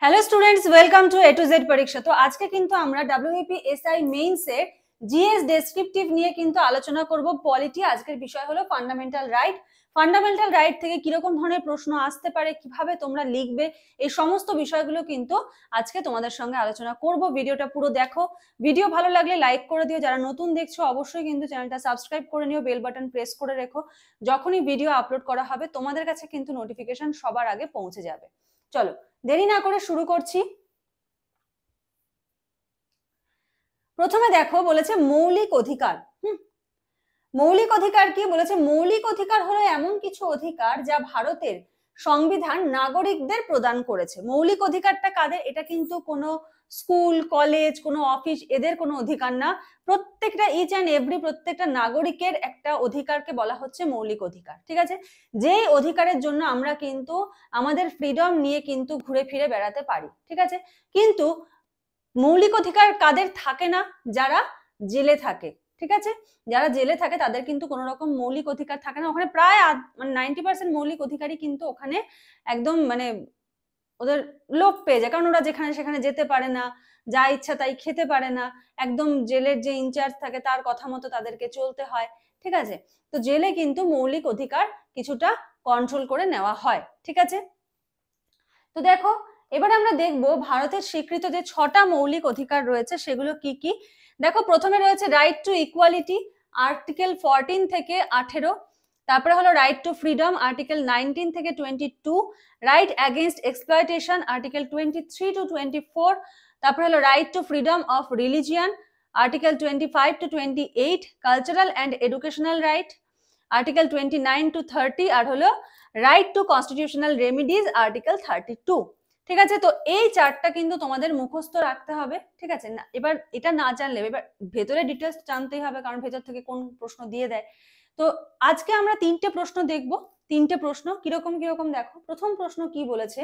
Hello students, welcome to A to Z পরীক্ষা। তো আজকে কিন্তু আমরা WBPSI মেইনস এর জিএস ডেসক্রিপটিভ নিয়ে কিন্তু আলোচনা করব পলিটি। আজকের বিষয় হলো ফান্ডামেন্টাল রাইট। ফান্ডামেন্টাল রাইট থেকে কিরকম ধরনের প্রশ্ন আসতে পারে, কিভাবে তোমরা লিখবে, এই সমস্ত বিষয়গুলো কিন্তু আজকে তোমাদের সঙ্গে আলোচনা করব। ভিডিওটা পুরো দেখো। ভিডিও ভালো লাগলে লাইক করে দিও। যারা নতুন দেখছো অবশ্যই কিন্তু চ্যানেলটা সাবস্ক্রাইব করে নিও, বেল বাটন প্রেস করে রেখো। যখনই ভিডিও আপলোড করা হবে তোমাদের কাছে কিন্তু নোটিফিকেশন সবার আগে পৌঁছে যাবে। চলো দেরি না করে শুরু করছি। প্রথমে দেখো, বলেছে মৌলিক অধিকার। মৌলিক অধিকার কি বলেছে? মৌলিক অধিকার হলো এমন কিছু অধিকার যা ভারতের সংবিধান নাগরিকদের প্রদান করেছে। মৌলিক অধিকারটা কাদের? এটা কিন্তু কোনো স্কুল, কলেজ, কোনো অফিস এদের কোনো অধিকার না। প্রত্যেকটা ইচ অ্যান্ড এভরি প্রত্যেকটা নাগরিকের একটা অধিকারকে বলা হচ্ছে মৌলিক অধিকার। ঠিক আছে? যেই অধিকারের জন্য আমরা কিন্তু আমাদের ফ্রিডম নিয়ে কিন্তু ঘুরে ফিরে বেড়াতে পারি। ঠিক আছে? কিন্তু মৌলিক অধিকার কাদের থাকে না? যারা জেলে থাকে। ঠিক আছে? যারা জেলে থাকে তাদের কিন্তু কোনো রকম মৌলিক অধিকার থাকে না। ওখানে প্রায় 90% মৌলিক অধিকারই কিন্তু ওখানে একদম ওদের লোপ পেয়ে যায়, কারণ ওরা যেখানে সেখানে যেতে পারে না, যা ইচ্ছা তাই খেতে পারে না, একদম জেলের যে ইনচার্জ থাকে তার কথা মতো তাদেরকে চলতে হয়। ঠিক আছে? তো জেলে কিন্তু মৌলিক অধিকার কিছুটা কন্ট্রোল করে নেওয়া হয়। ঠিক আছে? তো দেখো, এবার আমরা দেখব ভারতের স্বীকৃত যে 6টা মৌলিক অধিকার রয়েছে সেগুলো কি কি। দেখো, প্রথমে রয়েছে রাইট টু ইকুয়ালিটি, আর্টিকেল 14 থেকে 18। তারপরে হলো রাইট টু ফ্রিডম, আর্টিকেল 19 থেকে 22। Right against exploitation, article 23 to 24। তারপরে হলো right to freedom of religion, article 25 to 28। Cultural and educational right, article 29 to 30। আর হলো right to constitutional remedies, article 32। ঠিক আছে? তো এই চারটা কিন্তু তোমাদের মুখস্থ রাখতে হবে। ঠিক আছে? না, এবার এটা না জানলে এবার ভেতরে ডিটেলস জানতেই হবে, কারণ ভেতর থেকে কোন প্রশ্ন দিয়ে দেয়। তো আজকে আমরা 3টে প্রশ্ন দেখব। 3টে প্রশ্ন কিরকম কিরকম দেখো। প্রথম প্রশ্ন কি বলেছে?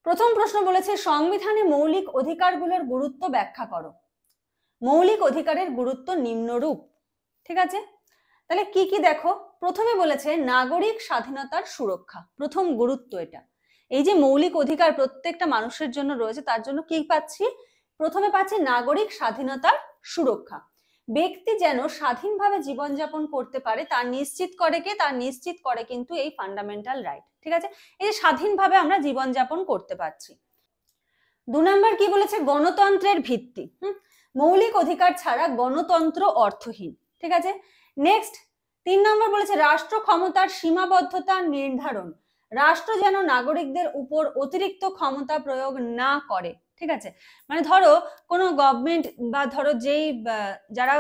প্রথম প্রশ্ন বলেছে সংবিধানে মৌলিক অধিকারগুলোর গুরুত্ব ব্যাখ্যা করো। মৌলিক অধিকারের গুরুত্ব নিম্নরূপ। ঠিক আছে? তাহলে কি কি দেখো। প্রথমে বলেছে নাগরিক স্বাধীনতার সুরক্ষা, প্রথম গুরুত্ব এটা। এই যে মৌলিক অধিকার প্রত্যেকটা মানুষের জন্য রয়েছে, তার জন্য কি পাচ্ছি? প্রথমে পাচ্ছি নাগরিক স্বাধীনতার সুরক্ষা। ব্যক্তি যেন স্বাধীনভাবে জীবনযাপন করতে পারে তার নিশ্চিত করে কে? তার নিশ্চিত করে কিন্তু এই ফান্ডামেন্টাল রাইট। ঠিক আছে? এই যে স্বাধীনভাবে আমরা জীবনযাপন করতে পারছি। 2 নম্বর কি বলেছে? গণতন্ত্রের ভিত্তি। মৌলিক অধিকার ছাড়া গণতন্ত্র অর্থহীন। ঠিক আছে? নেক্সট 3 নম্বর বলেছে রাষ্ট্র ক্ষমতার সীমাবদ্ধতা নির্ধারণ। রাষ্ট্র যেন নাগরিকদের উপর অতিরিক্ত ক্ষমতা প্রয়োগ না করে। ঠিক আছে? মানে ধরো কোনো গভর্নমেন্ট বা ধরো যেই যারা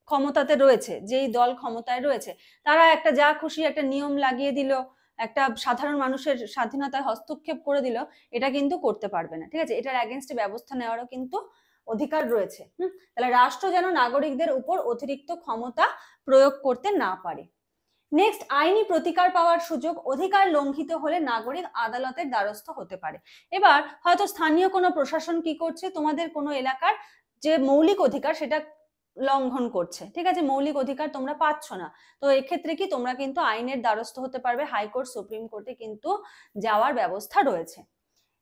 ক্ষমতাতে রয়েছে, যেই দল ক্ষমতায় রয়েছে, তারা একটা যা খুশি একটা নিয়ম লাগিয়ে দিল, একটা সাধারণ মানুষের স্বাধীনতায় হস্তক্ষেপ করে দিল, এটা কিন্তু করতে পারবে না। ঠিক আছে? এটার এগেনস্টে ব্যবস্থা নেওয়ারও কিন্তু অধিকার রয়েছে। তাহলে রাষ্ট্র যেন নাগরিকদের উপর অতিরিক্ত ক্ষমতা প্রয়োগ করতে না পারে। নেক্সট, আইনি প্রতিকার পাওয়ার সুযোগ। অধিকার লঙ্ঘিত হলে নাগরিক আদালতের দ্বারস্থ হতে পারে। এবার হয়তো স্থানীয় কোনো প্রশাসন কি করছে, তোমাদের কোনো এলাকার যে মৌলিক অধিকার সেটা লঙ্ঘন করছে। ঠিক আছে? মৌলিক অধিকার তোমরা পাচ্ছ না, তো এক্ষেত্রে কি তোমরা কিন্তু আইনের দ্বারস্থ হতে পারবে। হাইকোর্ট, সুপ্রিম কোর্টে কিন্তু যাওয়ার ব্যবস্থা রয়েছে।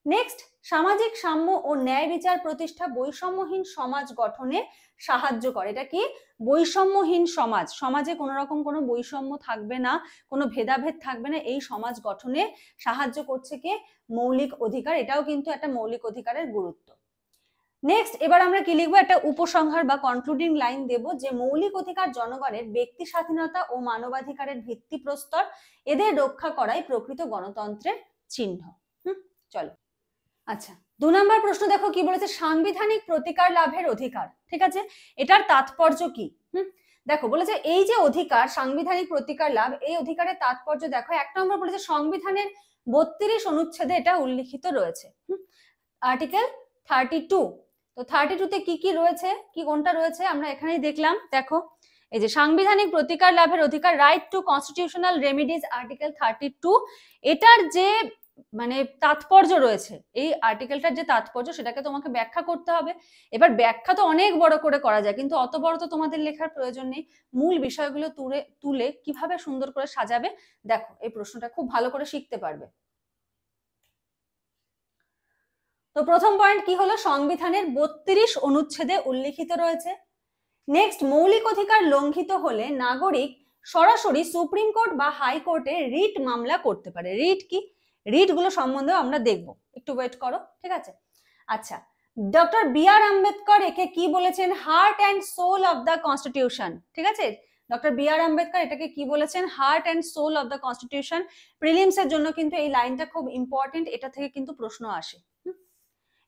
নেক্সট, সামাজিক সাম্য ও ন্যায় বিচার প্রতিষ্ঠা বৈষম্যহীন সমাজ গঠনে সাহায্য করে। এটা কি? বৈষম্যহীন সমাজ, সমাজে কোনো রকম কোনো বৈষম্য থাকবে না, কোনো ভেদাভেদ থাকবে না, এই সমাজ গঠনে সাহায্য করছে কে? মৌলিক অধিকার। এটাও কিন্তু একটা মৌলিক অধিকারের গুরুত্ব। নেক্সট, এবার আমরা কি লিখবো? একটা উপসংহার বা কনক্লুডিং লাইন দেব যে মৌলিক অধিকার জনগণের ব্যক্তি স্বাধীনতা ও মানবাধিকারের ভিত্তিপ্রস্তর, এদের রক্ষা করাই প্রকৃত গণতন্ত্রের চিহ্ন। চলো, আচ্ছা 2 নম্বর প্রশ্ন দেখো কি বলেছে? সাংবিধানিক প্রতিকার লাভের অধিকার। ঠিক আছে? এটার তাৎপর্য কি? দেখো, বলেছে এই যে অধিকার সাংবিধানিক প্রতিকার লাভ, এই অধিকারের তাৎপর্য দেখো। 1 নম্বর বলেছে সংবিধানের 32 অনুচ্ছেদে এটা উল্লিখিত রয়েছে। আর্টিকেল 32। তো 32 তে কি কি রয়েছে, কি কোনটা রয়েছে আমরা এখানেই দেখলাম। দেখো, এই যে সাংবিধানিক প্রতিকার লাভের অধিকার, right to constitutional remedies, article 32। এটার যে তাৎপর্য রয়েছে, এই আর্টিকেলটার যে তাৎপর্য সেটাকে তোমাকে ব্যাখ্যা করতে হবে। এবার ব্যাখ্যা তো অনেক বড় করে করা যায়, কিন্তু অত বড় তো তোমাদের লেখার প্রয়োজন নেই। মূল বিষয়গুলো তুলে কিভাবে সুন্দর করে সাজাবে, দেখো এই প্রশ্নটা খুব ভালো করে শিখতে পারবে। তো প্রথম পয়েন্ট কি হলো, সংবিধানের 32 অনুচ্ছেদে উল্লেখিত রয়েছে। নেক্সট, মৌলিক অধিকার লঙ্ঘিত হলে নাগরিক সরাসরি সুপ্রিম কোর্ট বা হাইকোর্টে রিট মামলা করতে পারে। রিট কি, রিট গুলো সম্বন্ধেও আমরা দেখবো, একটু ওয়েট করো, ঠিক আছে। আচ্ছা, ডক্টর বি আর আম্বেদকর একে কি বলেছেন, heart and soul of the constitution, ঠিক আছে। ডক্টর বি আর আম্বেদকর এটাকে কি বলেছেন, heart and soul of the constitution. Prelims এর জন্য কিন্তু এই লাইনটা খুব ইম্পর্টেন্ট, এটা থেকে কিন্তু প্রশ্ন আসে।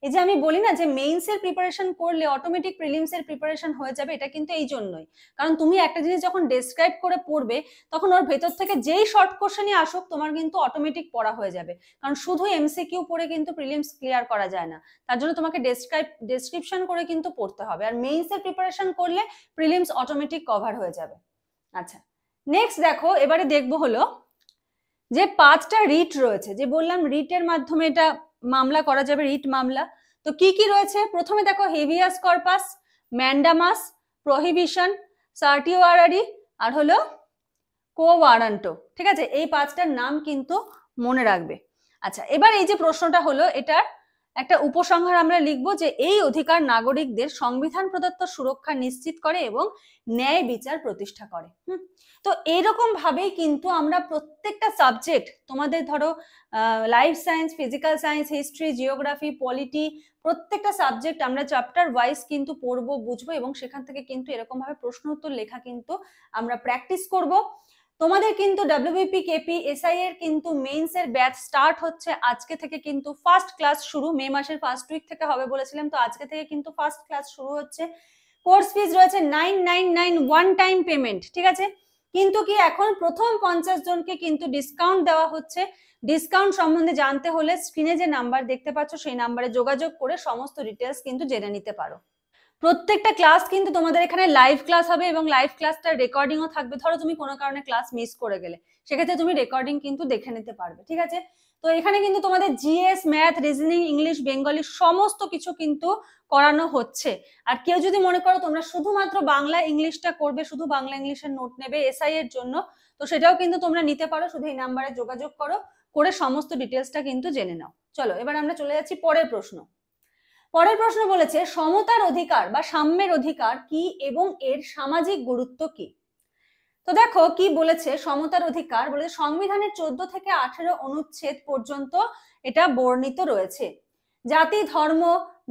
এই যে আমি বলি না যে মেইনস এর প্রিপারেশন করলে অটোমেটিক প্রিলিমস এর প্রিপারেশন হয়ে যাবে, এটা কিন্তু এই জন্যই, কারণ তুমি একটা জিনিস যখন ডেসক্রাইব করে পড়বে তখন ওর ভেতর থেকে যেই শর্ট কোশ্চেনই আসুক তোমার কিন্তু অটোমেটিক পড়া হয়ে যাবে, কারণ শুধু এমসিকিউ পড়ে কিন্তু প্রিলিমস ক্লিয়ার করা যায় না, তার জন্য তোমাকে ডেসক্রিপশন করে কিন্তু পড়তে হবে, আর মেইনস এর প্রিপারেশন করলে প্রিলিমস অটোমেটিক কভার হয়ে যাবে। আচ্ছা, নেক্সট দেখো, এবারে দেখবো হলো যে 5টা রিট রয়েছে, যে বললাম রিটের মাধ্যমে এটা মামলা করা যাবে, রিট মামলা। তো কি কি রয়েছে, প্রথমে দেখো হেভিয়াস কর্পাস, ম্যান্ডামাস, প্রহিবিশন, সার্টিওয়ারি, আর হলো কো ওয়ারান্টো, ঠিক আছে। এই 5টার নাম কিন্তু মনে রাখবে। আচ্ছা, এবার এই যে প্রশ্নটা হলো, এটার একটা উপসংহার আমরা লিখবো যে এই অধিকার নাগরিকদের সংবিধান প্রদত্ত সুরক্ষা নিশ্চিত করে এবং ন্যায় বিচার প্রতিষ্ঠা করে। তো এইরকম ভাবেই কিন্তু আমরা প্রত্যেকটা সাবজেক্ট, তোমাদের ধরো life science, physical science, history, geography, polity, প্রত্যেকটা সাবজেক্ট আমরা চ্যাপ্টার ওয়াইজ কিন্তু পড়বো, বুঝবো, এবং সেখান থেকে কিন্তু এরকম ভাবে প্রশ্ন উত্তর লেখা কিন্তু আমরা প্র্যাকটিস করব। তোমাদের কিন্তু ডব্লিউবিপি, কেপি, এসআই এর কিন্তু মেইনস এর ব্যাচ স্টার্ট হচ্ছে আজকে থেকে, কিন্তু ফার্স্ট ক্লাস শুরু, মে মাসের ফার্স্ট উইক থেকে হবে বলেছিলাম, তো আজকে থেকে কিন্তু ফার্স্ট ক্লাস শুরু হচ্ছে। কোর্স ফিস রয়েছে 999 ওয়ান টাইম পেমেন্ট, ঠিক আছে। কিন্তু কি এখন প্রথম 50 জনকে কিন্তু ডিসকাউন্ট দেওয়া হচ্ছে। ডিসকাউন্ট সম্বন্ধে জানতে হলে স্ক্রিনে যে নাম্বার দেখতে পাচ্ছ সেই নাম্বারে যোগাযোগ করে সমস্ত ডিটেলস কিন্তু জেনে নিতে পারো। প্রত্যেকটা ক্লাস কিন্তু তোমাদের এখানে লাইভ ক্লাস হবে এবং লাইভ ক্লাসটার রেকর্ডিংও থাকবে। ধরো তুমি কোনো কারণে ক্লাস মিস করে গেলে, সেক্ষেত্রে তুমি রেকর্ডিং কিন্তু দেখে নিতে পারবে, ঠিক আছে। তো এখানে কিন্তু তোমাদের GS, math, reasoning, English, Bengali সমস্ত কিছু কিন্তু করানো হচ্ছে। আর কেউ যদি মনে করো তোমরা শুধুমাত্র বাংলা ইংলিশটা করবে, শুধু বাংলা ইংলিশের নোট নেবে এসআই এর জন্য, তো সেটাও কিন্তু তোমরা নিতে পারো, শুধু এই নাম্বারে যোগাযোগ করো, করে সমস্ত ডিটেলসটা কিন্তু জেনে নাও। চলো এবার আমরা চলে যাচ্ছি পরের প্রশ্ন। পরের প্রশ্ন বলেছে সমতার অধিকার বা সাম্যের অধিকার কি এবং এর সামাজিক গুরুত্ব কি। তো দেখো কি বলেছে, সমতার অধিকার বলেছে সংবিধানের 14 থেকে 18 অনুচ্ছেদ পর্যন্ত এটা বর্ণিত রয়েছে। জাতি, ধর্ম,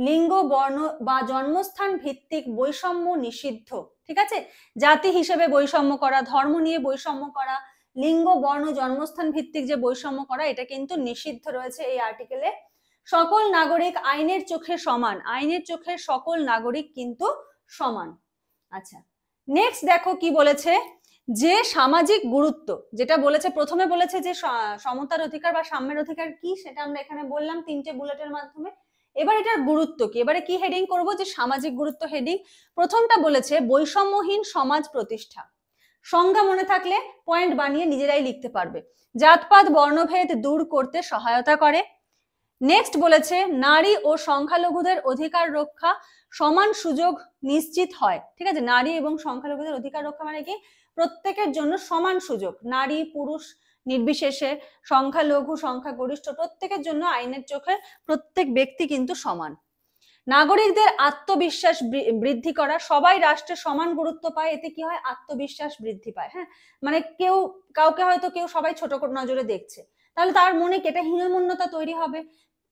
লিঙ্গ, বর্ণ বা জন্মস্থান ভিত্তিক বৈষম্য নিষিদ্ধ, ঠিক আছে। জাতি হিসেবে বৈষম্য করা, ধর্ম নিয়ে বৈষম্য করা, লিঙ্গ, বর্ণ, জন্মস্থান ভিত্তিক যে বৈষম্য করা, এটা কিন্তু নিষিদ্ধ রয়েছে এই আর্টিকেলে। সকল নাগরিক আইনের চোখে সমান, আইনের চোখে সকল নাগরিক কিন্তু সমান। আচ্ছা, নেক্সট দেখো কি বলেছে, যে সামাজিক গুরুত্ব, যেটা বলেছে প্রথমে বলেছে যে সমতার অধিকার বা সাম্যের অধিকার কি, সেটা আমরা এখানে বললাম 3টে বুলেটের মাধ্যমে। এবার এটার গুরুত্ব কি, এবারে কি হেডিং করব, যে সামাজিক গুরুত্ব হেডিং। প্রথমটা বলেছে বৈষম্যহীন সমাজ প্রতিষ্ঠা, সংজ্ঞা মনে থাকলে পয়েন্ট বানিয়ে নিজেরাই লিখতে পারবে। জাতপাত, বর্ণভেদ দূর করতে সহায়তা করে। নেক্সট বলেছে নারী ও সংখ্যালঘুদের অধিকার রক্ষা, সমান সুযোগ নিশ্চিত হয়, ঠিক আছে। নারী এবং সংখ্যালঘুদের অধিকার রক্ষা মানে কি, প্রত্যেকের জন্য সমান সুযোগ, নারী পুরুষ নির্বিশেষে, সংখ্যালঘু সংখ্যাগরিষ্ঠ প্রত্যেকের জন্য আইনের চোখে প্রত্যেক ব্যক্তি কিন্তু সমান। নাগরিকদের আত্মবিশ্বাস বৃদ্ধি করা, সবাই রাষ্ট্রে সমান গুরুত্ব পায়, এতে কি হয়, আত্মবিশ্বাস বৃদ্ধি পায়। হ্যাঁ, মানে কেউ কাউকে হয়তো কেউ সবাই ছোট নজরে দেখছে, তাহলে তার মনে কেটে হীনমন্যতা তৈরি হবে,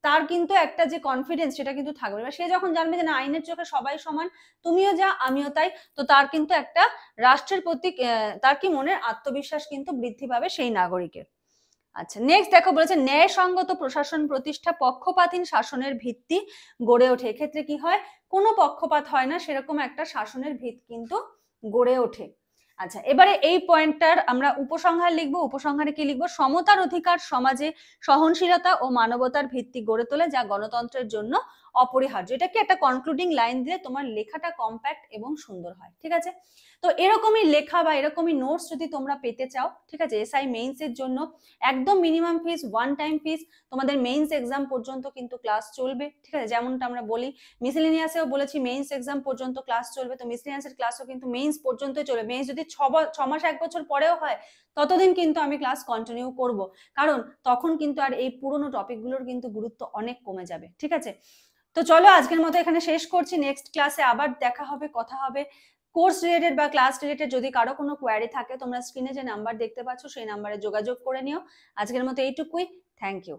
তার কিন্তু একটা যে কনফিডেন্স সেটা কিন্তু থাকবে। এবার সে যখন জানবে যে না আইনের চোখে সবাই সমান, তুমিও যা আমিও তাই, তো তার কিন্তু একটা রাষ্ট্রের প্রতি তার কি মনের আত্মবিশ্বাস কিন্তু বৃদ্ধি পাবে সেই নাগরিকের। আচ্ছা, নেক্সট দেখো বলেছে ন্যায়সঙ্গত প্রশাসন প্রতিষ্ঠা, পক্ষপাতহীন শাসনের ভিত্তি গড়ে ওঠে। এক্ষেত্রে কি হয়, কোনো পক্ষপাত হয় না, সেরকম একটা শাসনের ভিত কিন্তু গড়ে ওঠে। আচ্ছা, এবারে এই পয়েন্টটার আমরা উপসংহার লিখবো। উপসংহারে কি লিখবো, সমতার অধিকার সমাজে সহনশীলতা ও মানবতার ভিত্তি গড়ে তোলে, যা গণতন্ত্রের জন্য অপরিহার্য। এটাকে একটা কনক্লুডিং লাইন দিলে তোমার লেখাটা কম্প্যাক্ট এবং সুন্দর হয়, ঠিক আছে। তো এরকমই লেখা বা এরকমই নোটস যদি তোমরা পেতে চাও, ঠিক আছে, এসআই মেইনস এর জন্য একদম মিনিমাম ফিস, ওয়ান টাইম ফিস, তোমাদের মেইনস এক্সাম পর্যন্ত কিন্তু ক্লাস চলবে, ঠিক আছে। যেমনটা আমরা বলি মিসেলেনিয়াসেও বলেছি মেইনস এক্সাম পর্যন্ত ক্লাস চলবে, তো মিসেলেনিয়াসের ক্লাসও কিন্তু মেইনস পর্যন্তই চলবে। মেইনস যদি 6 মাস 1 বছর পরেও হয় ততদিন কিন্তু আমি ক্লাস কন্টিনিউ করব, কারণ তখন কিন্তু আর এই পুরোনো টপিকগুলোর কিন্তু গুরুত্ব অনেক কমে যাবে। ঠিক আছে, তো চলো আজকের মতো এখানে শেষ করছি। নেক্সট ক্লাসে আবার দেখা হবে, কথা হবে কোর্স রিলেটেড বা ক্লাস রিলেটেড। যদি কারো কোনো কোয়ারি থাকে তোমরা স্ক্রিনে যে নাম্বার দেখতে পাচ্ছ সেই নাম্বারে যোগাযোগ করে নিও। আজকের মতো এইটুকুই। Thank you.